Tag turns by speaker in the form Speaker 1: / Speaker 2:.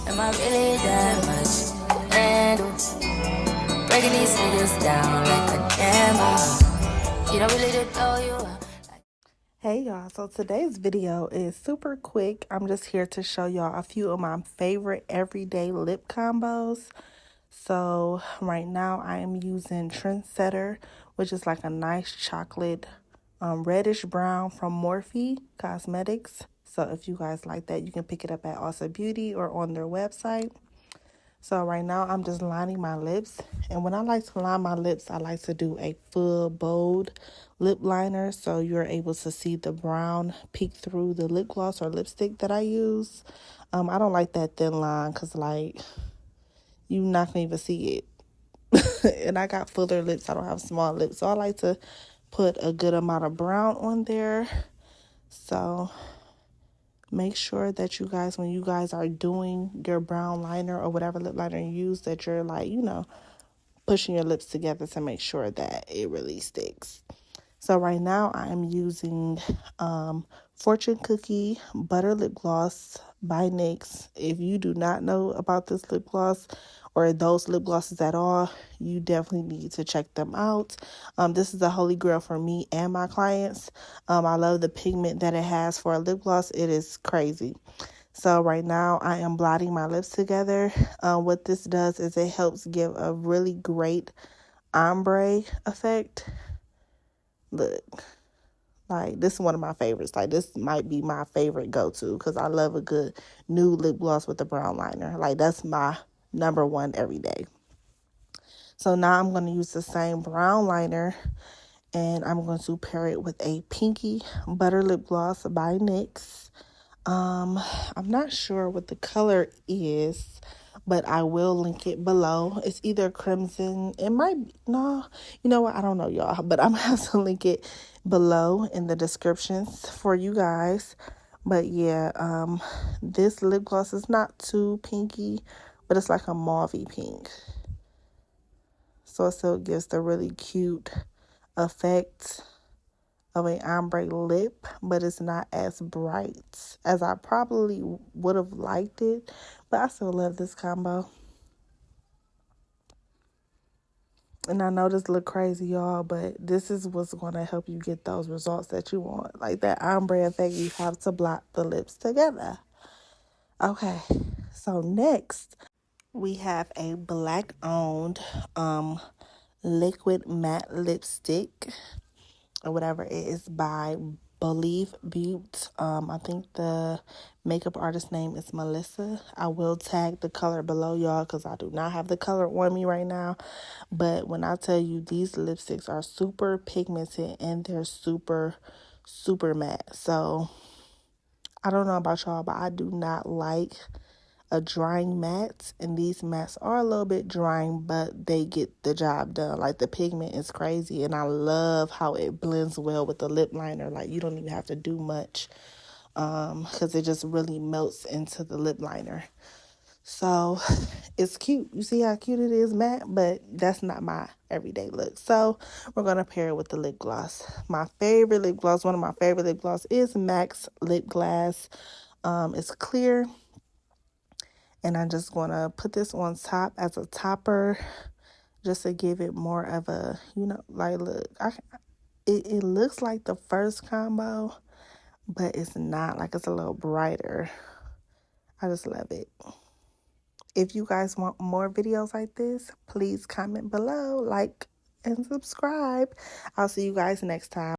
Speaker 1: Am I really that much? And breaking these niggas down like a demo. You don't really know you are.
Speaker 2: Hey y'all, so today's video is super quick. I'm just here to show y'all a few of my favorite everyday lip combos. So right now I am using Trendsetter, which is like a nice chocolate reddish brown from Morphe Cosmetics. So if you guys like that, you can pick it up at Awesome Beauty or on their website. So right now I'm just lining my lips, and when I like to line my lips, I like to do a full bold lip liner so you're able to see the brown peek through the lip gloss or lipstick that I use. I don't like that thin line because like you're not gonna even see it. And I got fuller lips, I don't have small lips, so I like to put a good amount of brown on there. So make sure that you guys, when you guys are doing your brown liner or whatever lip liner you use, that you're like, pushing your lips together to make sure that it really sticks. So right now I am using Fortune Cookie Butter Lip Gloss by NYX. If you do not know about this lip gloss or those lip glosses at all, you definitely need to check them out. This is a holy grail for me and my clients. I love the pigment that it has for a lip gloss. It is crazy. So right now I am blotting my lips together. What this does is it helps give a really great ombre effect. Look, like this is one of my favorites. Like this might be my favorite go-to because I love a good nude lip gloss with a brown liner. Like that's my number one every day. So now I'm going to use the same brown liner and I'm going to pair it with a pinky butter lip gloss by NYX. I'm not sure what the color is, but I will link it below. It's either crimson. It might be, no, you know what? I don't know, y'all, but I'm gonna have to link it below in the descriptions for you guys. But yeah, this lip gloss is not too pinky, but it's like a mauvey pink. So it still gives the really cute effect of an ombre lip, but it's not as bright as I probably would have liked it, but I still love this combo. And I know this look crazy, y'all, but this is what's going to help you get those results that you want. Like that ombre effect, you have to blot the lips together. Okay, so next we have a black owned liquid matte lipstick or whatever it is by Bolive Beauté. I think the makeup artist name is Melissa. I will tag the color below, y'all, because I do not have the color on me right now. But when I tell you these lipsticks are super pigmented and they're super, super matte. So I don't know about y'all, but I do not like a drying matte, and these mattes are a little bit drying, but they get the job done. Like the pigment is crazy, and I love how it blends well with the lip liner. Like you don't even have to do much because it just really melts into the lip liner. So it's cute. You see how cute it is matte, but that's not my everyday look. So we're gonna pair it with the lip gloss. My favorite lip gloss, one of my favorite lip gloss is MAC's Lip Glass. It's clear. And I'm just going to put this on top as a topper just to give it more of a, like, look. It looks like the first combo, but it's not. Like, it's a little brighter. I just love it. If you guys want more videos like this, please comment below, like, and subscribe. I'll see you guys next time.